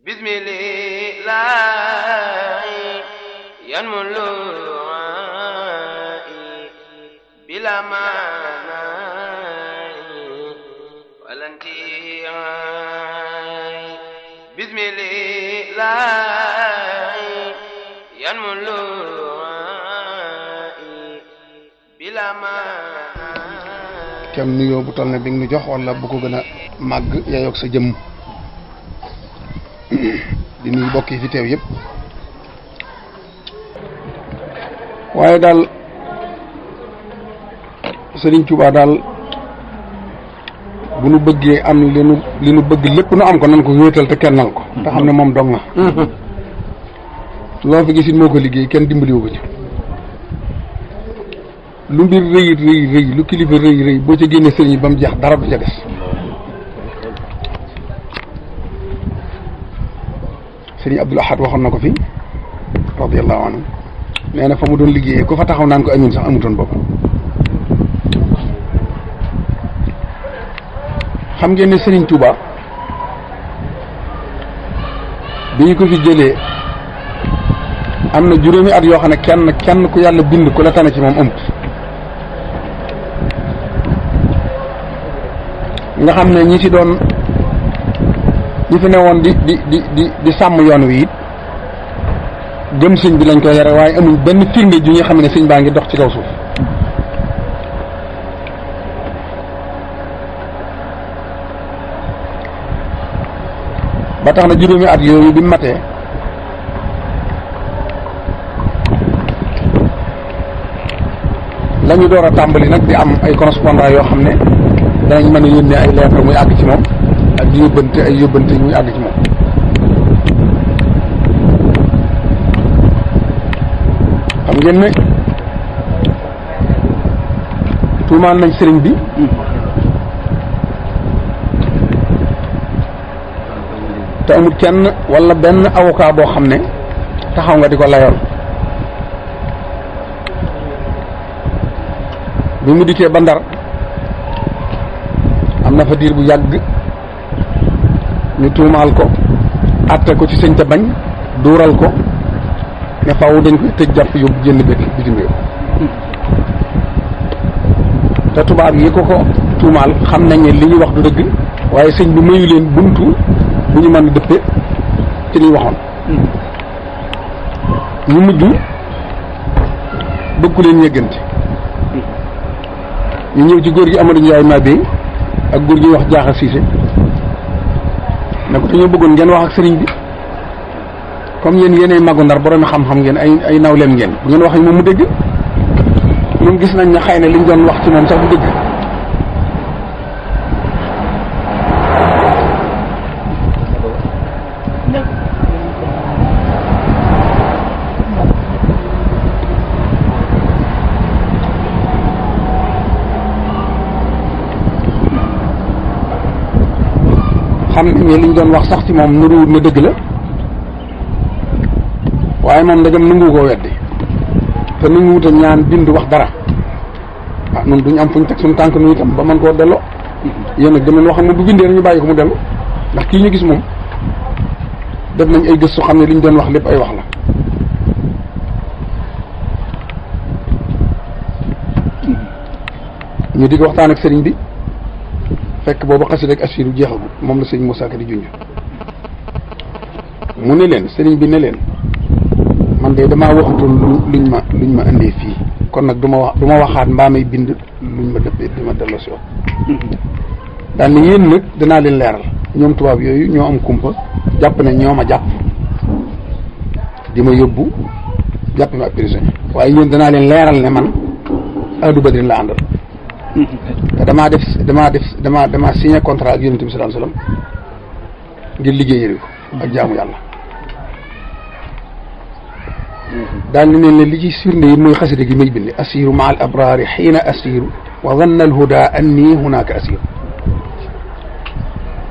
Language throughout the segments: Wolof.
bismillahi yanmulu bila manai walanti bismillahi yanmulu bila manai kem nuyoo bu toll ne bi nga nu jox wala bu ko gën a màgg yayoog sa jëmm di nuyu bokk yi fi teew yëpp waaye daal Sëriñ Tuubaa daal bu nu bëggee am li nu bëgg lépp nu am ko nan ko wéetal te kennal ko te xam ne moom dong na loo fi gisit moo ko liggéey kenn dimbaliwu ko ci lu mbir rëy rëy rëy lu kilifa rëy rëy boo ca génne sëriñ ba mu jeex dara du ca des sëriñ Abdul Ahad waxoon na ko fi radiyallahu anhu nee na fa mu doon liggéeyee ku fa taxaw naan ko amin sax amutoon bopp xam ngeen ne Sëriñ Tuuba bi ñu ko fi jëlee am na juróomi at yoo xam ne kenn ku yàlla bind ku la tane ci moom amut nga xam ne ñi fi ne woon di sàmm yoon wi it gëm sëñ bi lañ koy yare waaye amuñ benn firnde ju ñu xam ne sëñ baa ngi dox ci kaw suuf ba tax na juróomi at yooyu bi matee la ñu door a tàmbali nag di am ay correspondant yoo xam ne danañ mën a yónnee ay lettre muy àgg ci moom ak di yóbbante ay yóbbante muy àgg ci moom xam ngeen ne tuumaal nañ sëriñ bi te amul kenn wala benn avocat boo xam ne taxaw nga di ko layoon bi mu dikkee ba Ndar am na fa diir bu yàgg ñu tuumaal ko àtte ko ci sëñ te bañ duural ko ne faaw dañ koy tëj jàpp yóbbu jënd bitim réew te tubaab yi ko tuumaal xam nañ ne li ñuy wax du dëgg waaye sëñ bi mayu leen buntu bu ñu mën a dëppe ci liñ waxoon ñu mujj bëgg ku leen ñeggante ñu ñëw ci góor gi Amadou Ndiaye Mabé ak góor gi wax Jaaxa Siise ne ko dañoo bëggoon ngeen wax ak sëriñ bi comme yéen yéenay magu Ndar boroomi xam-xam ngeen ay nawleem ngeen bu ngeen waxee moom mu dégg ñun gis nañ ne xëy na liñ doon wax ci moom sax bu dëgg xam nañ ne liñ doon wax sax ci moom nuruwut na dëgg la waaye moom ndegam nangu koo weddi te nanguwut a ñaan bind wax dara ah nun duñ am fuñ teg suñu tànk nu itam ba mën koo delloo yéen nag dama wax ak moom bu bindee nañu bàyyi ko mu dellu ndax kii ñu gis moom def nañ ay gëstu xam ne liñ doon wax lépp ay wax la ñu di ko waxtaan ak sëriñ bi fekk boobu xasida ak asiru jeexagul moom la sëñ Moussa Ka di junj mu ne leen sëriñ bi ne leen man de damaa waxutoon luñ ma indee fii kon nag du ma waxaat mbaa may bind luñ ma dëppee di ma delloo si waat daal ne yéen nag danaa leen leeral ñoom tubaab yooyu ñoo am kumpa jàpp ne ñoo ma jàpp di ma yóbbu jàpp ma ab prisonnier waaye yéen danaa leen leeral ne man Ahlu Badrin la àndal te damaa signé contrat ak Yonent bi sallallahu alayhi wasallam ngir liggéeyal ko ak jaamu yàlla daal ni ne li ci firnde yi mooy xasida gi may bind asiru ma al abrari xiina asiru wa zanna al huda anni hunaka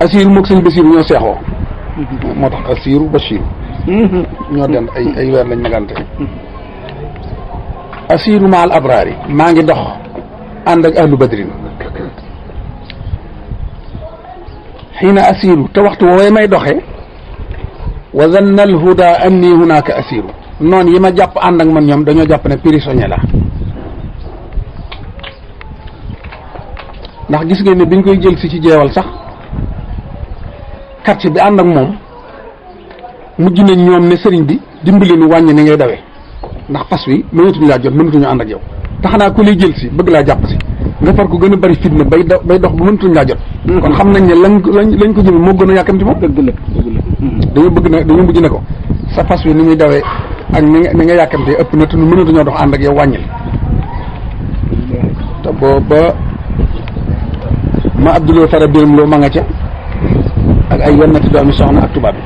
asiru moog sëñ Basiru ñoo seexoo moo tax asiru Basiru ñoo den ay weer lañ magante asiru ma al abrari maa ngi dox ànd ak Ahlu Badrin xiina asiru te waxtu woowee may doxee wa zanna al huda anni hunaka asiru noonu yi ma jàpp ànd ak man ñoom dañoo jàpp ne prisonnier la ndax gis ngeen ne biñ koy jël si ci jeewal sax quartier bi ànd ak moom mujj nañ ñoom ne sëriñ bi dimbali nu wàññi ni ngay dawee ndax fas wi mënatuñu laa jot mënatuñu ànd ak yow te xanaa ku lay jël si bëgg laa jàpp si nga far ko gën a bari fitna bay dox ba mënatuñu laa jot kon xam nañ ne lañ ko jëme moo gën a yàkkamti moom dëgg la dañoo bëgg na dañoo mujj ne ko sa fas wi ni muy dawee ak ni nga yàkkamtee ëpp na te nu mënatuñoo dox ànd ak yow wàññil te booba ma Abdoulou Fara Biram Lo ma nga ca ak ay yennati doomi soxna ak tubaab bi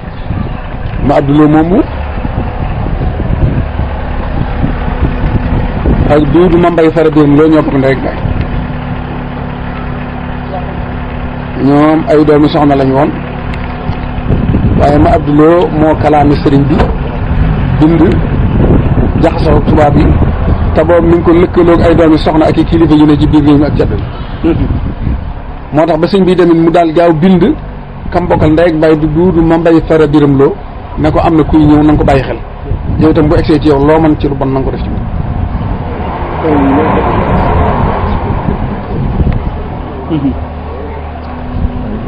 ma Abdoulou moomu ak Duudu ma Mbay Fara Biram Lo ñoo bokk ndey ak baay ñoom ay doomi soxna lañ woon waaye ma Abdoulou moo kalaami sëriñ bi bind jaxasoo ak tubaab yi te boobu mi ngi ko lëkkaloog ay doomi soxna ak i kilifa yu ne ci biir réew mi ak jaddo moo tax ba sëñ bi tamit mu daal gaaw bind kam bokkal ndey ak baay du Duudu ma Mbay Fara Biram Lo ne ko am na kuy ñëw na nga ko bàyyi xel yow itam bu egsee ci yow loo mën ci lu bon na nga ko def ci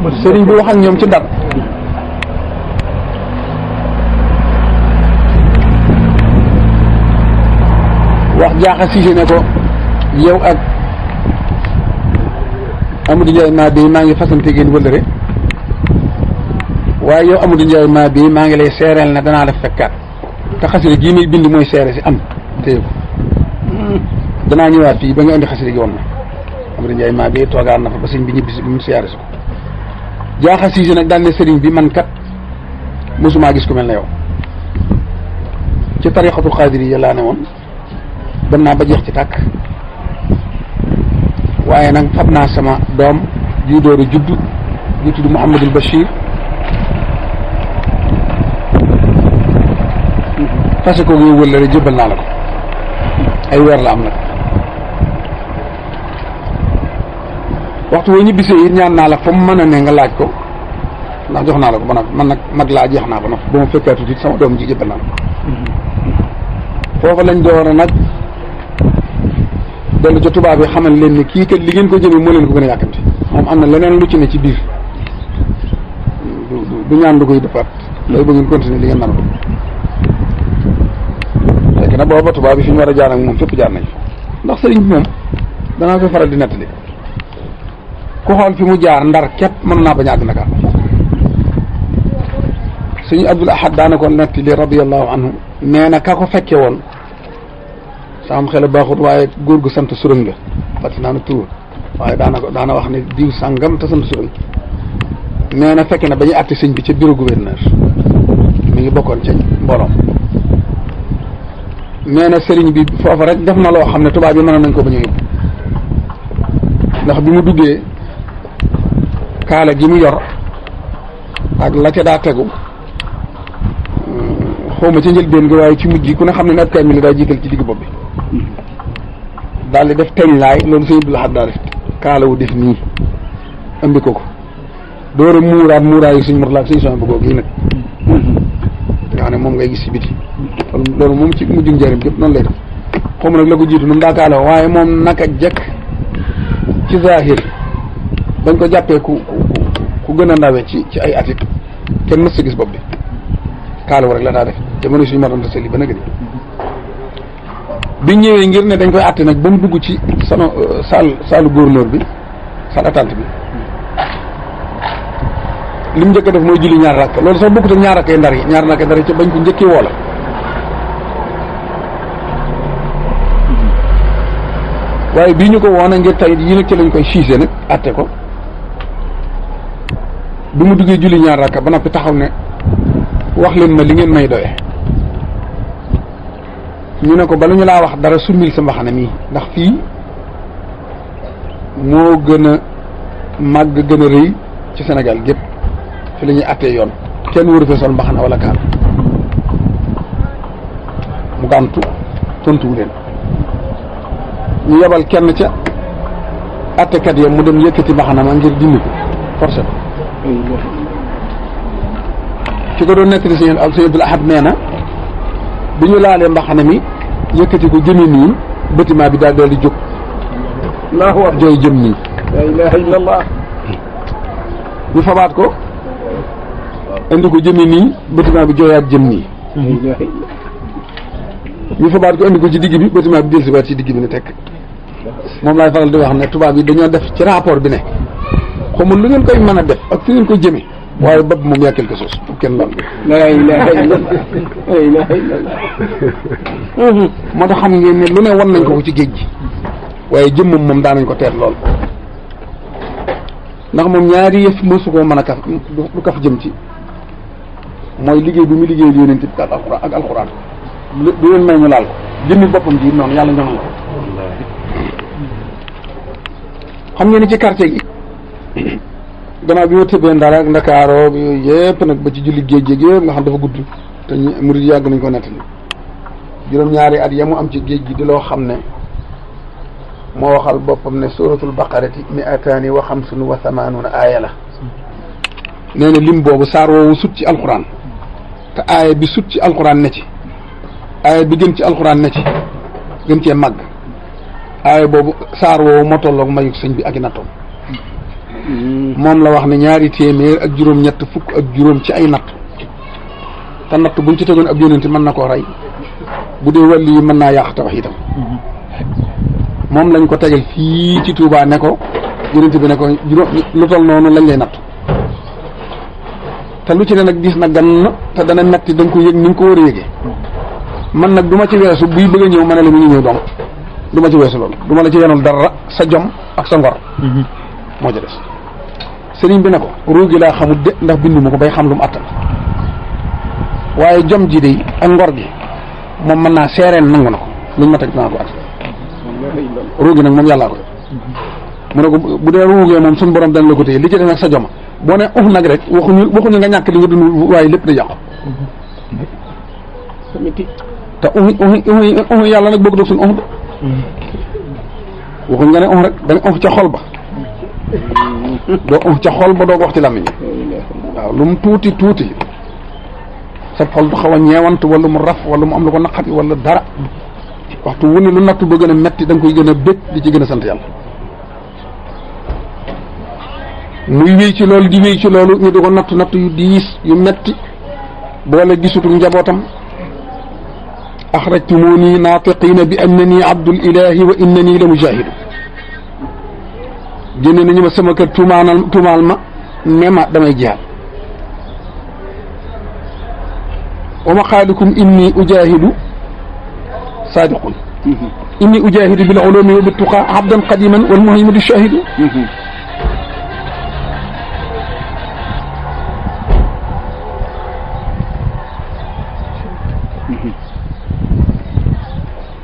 moom sëriñ bi wax ak ñoom ci Ndar wax jaaxa siise ne ko yow ak Amadou Ndiaye maa bi maa ngi fasante ngeen wëllëre waaye yow Amadou Ndiaye maa bi maa ngi lay seereel ne danaa def fekkaat te xasida gii may bind mooy seere si am téye ko danaa ñëwaat fii ba nga indi xasida gi woon na Amadou Ndiaye maa bi toogaat na fa ba sëñ bi ñibbi si bi mu siyaare si ko jaaxa siise nag daal ne sëriñ bi man kat mosumaa gis ku mel ne yow ci tariqatul xaadiriya laa ne woon dem naa ba jeex ci tàkk waaye nag fab naa sama doom ju dóoru judd ju tudd Mouhamadul Bachir fase ko ngi wëllëre jëbbal naa la ko ay weer la am nag waxtu woo ñibbisee it ñaan naa la fa mu mën a ne nga laaj ko ndax jox naa la ko ba noppi man nag mag laa jeex naa ba noppi ba ma fekkaatut it sama doom ji jëbbal naa la ko foofa lañ door a nag dellu ca tubaab yi xamal leen ne kii kat li ngeen ko jëmee moo leen ko gën a yàkkamti moom am na leneen lu ci ne ci biir du ñaan du koy defaat loolu ba ngeen continuer li ngeen mën a ko léegi nag booba tubaab bi fi ñu war a jaar ak moom fépp jaar nañ ndax sëriñ bi moom danaa koy faral di nettali ku xool fi mu jaar Ndar képp mën naa bañ a àgg Ndakaar suñu Abdul Ahad daana ko nettali radiyallahu anhu nee na ka ko fekke woon sama xel baaxut waaye góor gu sant surëng la fàttali naa ne tur waaye daana wax ne diw sàngam te sant surëng nee na fekk na ba ñuy àtte sëñ bi ca bureau gouverneur mi ngi bokkoon ca mbooloom nee na sëriñ bi foofa rek def na loo xam ne tubaab yi mënoon nañ ko ba ñu yóbbu ndax bi mu duggee kaala gi mu yor ak la ca daa tegu xawma ca njëlbéen gi waaye ci mujj gi ku ne xam ne ab kaamil la daa jiital ci digg bopp bi daal di def teñ laay loolu sëñ Abdul Ahad daa def kaala wu def nii andi ko door a muuraat muuraayu suñ morlaak suñ son bëggoo gii nag nga xam ne moom ngay gis ci biti loolu moom ci mujjug njëriñ gépp noonu lay def xawma nag la ko jiitu nu mu daa kaala waaye moom naka jekk ci zahir bañ ko jàppee ku gën a ndawe ci ay atit kenn mës sa gis bopp bi kaala wu rek la daa def jamono suñu moroon seli ba nag bi ñëwee ngir ne dañ koy àtte nag ba mu dugg ci saalu gouverneur bi salle attente bi li mu njëkk a def mooy julli ñaar rakk loolu sax bokkut ak ñaar rakkay ndar yi ca bañ ko njëkkee woo la waaye bii ñu ko woon ngir tey yi nag ci lañ koy siise nag àtte ko bi mu duggee julli ñaar rakk ba noppi taxaw ne wax leen ma li ngeen may doye ñu ne ko bala ñu laa wax dara summil sa mbaxana mii ndax fii moo gën a màgg gën a rëy ci Sénégal gépp fi la ñuy attee yoon kenn waru fee sol mbaxana wala kaal mu gàntu tontuwu leen ñu yebal kenn ca attekat ya mu dem yëkkati mbaxana ma ngir dindi ko forcé ko ki ko doon nettali sëñ Abdul Ahad nee na bi ñu laalee mbaxana mi yëkkati ko jëmi nii bâtiment bi daal di jóg allahu akbar jooy jëm nii la ilaha illallah ñu fabaat ko indi ko jëmi nii bâtiment bi jooyaat jëm nii ñu fabaat ko indi ko ci digg bi bâtiment bi dellusiwaat ci digg bi ne tekk moom laay faral di wax ne tubaab yi dañoo def ci rapport bi ne xamul lu ngeen koy mën a def ak fi ngeen ko jëme waaye bopp moom yaa quelque chose pour kenn lool la ilaha illallah la ilaha illallah moo tax xam ngeen ne lu ne wan nañ ko ci géej gi waaye jëmmam moom daanañ ko teet lool ndax moom ñaari yëf mësu koo mën a kaf du kaf jëm ci mooy liggéey bi mu liggéey yonent bi ak alxuraan du leen may ñu laal ko jëmmi boppam ji noonu yàlla ñoŋ la xam ngeen ni ci quartier gi gannaaw bi ma tëbbee Ndar ak Ndakaaroo bi yooyu yëpp nag ba ci julli géej géej yëpp nga xam dafa gudd te murid yàgg nañ ko nettali juróom-ñaari at ya mu am ci géej gi di loo xam ne moo waxal boppam ne suratul baqarati mi'ataani wa xamsun wa thamaanuna aaya la nee na lim boobu saar woowu sut ci alxuraan te aaya bi sut ci alxuraan ne ci aaya bi gën ci alxuraan ne ci gën cee màgg aaya boobu saar woowu moo tolloog mayug sëñ bi ak i nattoom moom la wax ne 200 ak juróom-ñett fukk ak juróom ci ay natt te natt buñ ci tegoon ab yonent mën na koo rey bu dee wàllu yi mën naa yàq tabax itam moom lañ ko tegal fii ci Touba ne ko yonent bi ne ko juróom lu toll noonu lañ lay natt te lu ci ne nag gis na gan te dana metti da nga ko yëg ni nga ko war a yëgee man nag du ma ci weesu buy bëgg a ñëw ma ne la mu ngi ñëw donc du ma ci weesu loolu du ma la ci yenul dara sa jom ak sa ngor moo ci des sëriñ bi ne ko ruugi laa xamul de ndax bindu ma ko bay xam lu mu attan waaye jom ji de ak ngor gi moom mën naa seereen nangu na ko luñ ma teg naa ko at ruugi nag moom yàllaa ko mu ne ko bu dee ruugee moom suñu borom dana la ko téye li ci des nag sa joma boo ne nag rek waxuñu nga ñàkk li nga dund waaye lépp da yàqu te yàlla nag bëgg doog suñu de waxuñ nga ne rek da nga ca xol ba doo ca xol ba doog wax ci làmmiñ waaw lu mu tuuti tuuti sa xol du xaw a ñeewant wala mu raf wala mu am lu ko naqati wala dara waxtu wu ne lu nattu ba gën a metti da nga koy gën a bég di ci gën a sant yàlla muy wéy ci loolu di wéy ci loolu ñu di ko natt yu diis yu metti boole gisutu njabootam axrajtumuni naatiqina bi annani abdul ilahi wa innani la mujahidu génne nañu ma sama kër tuumaal ma ne ma damay jihaad wa maqaalukum inni ujahidu sadiqun inni ujahidu bil ulumi wa bit tuqa abdan qadiman wal muhaymadu shahidu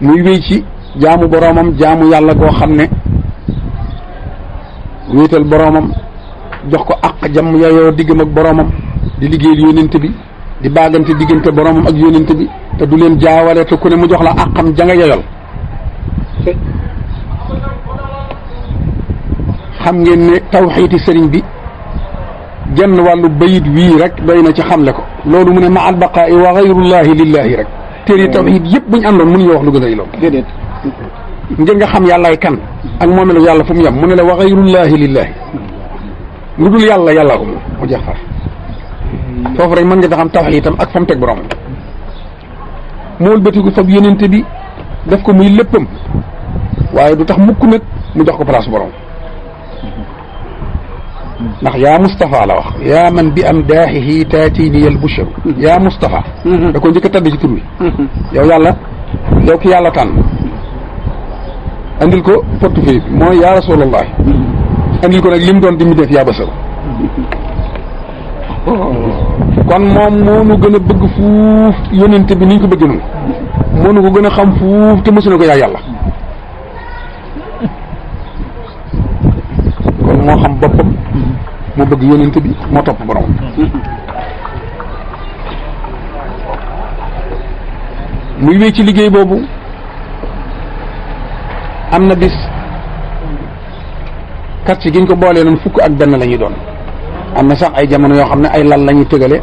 muy wéy ci jaamu boroomam jaamu yàlla goo xam ne wéetal boroomam jox ko àq jàmm yayoo diggam ak boroomam di liggéeyal yónent bi di baagante diggante boroomam ak yónent bi te du leen jaawale te ku ne mu jox la àqam janga yayol xam ngeen ne tawxiiti sëriñ bi genn wàllu bayit wii rek doy na ci xamle ko loolu mu ne ma al baqaa'i wa gayrullahi lillahi rek téere tawxiid yëpp buñ àndoon mënuñu wax lu gën a loolu déedéet ngir nga xam yàllaay kan ak moomelu yàlla fu mu yem mu ne la wa gayrullahi lillahi lu dul yàlla yàllaa ko moom mu jeex far foofu rek mën nga xam tawxiidam ak fa mu teg borom mool bëtigu fab yonente bi def ko muy léppam waaye du tax mukk nag mu jox ko place borom ndax yaa Moustapha la wax yaa man bi am daaxihi taatini al busharu yaa Moustapha da ko njëkk a tadd ci tur wi yow yàlla yow ki yàlla tànn andil ko portefeuille bi mooy yaa rasulallah andil ko nag lim doon di mu def yaa basal kon moom moo nu gën a bëgg fuuf yónente bi ni ñu ko bëgg noonu moo nu ko gën a xam fuuf te mësu na ko yaa yàlla kon moo xam boppam moo bëgg yónente bi moo topp borom muy wéy ci liggéey boobu am na bis quartier gi ñu ko boolee noonu fukk ak benn la ñuy doon am na sax ay jamono yoo xam ne ay lal la ñuy tëgale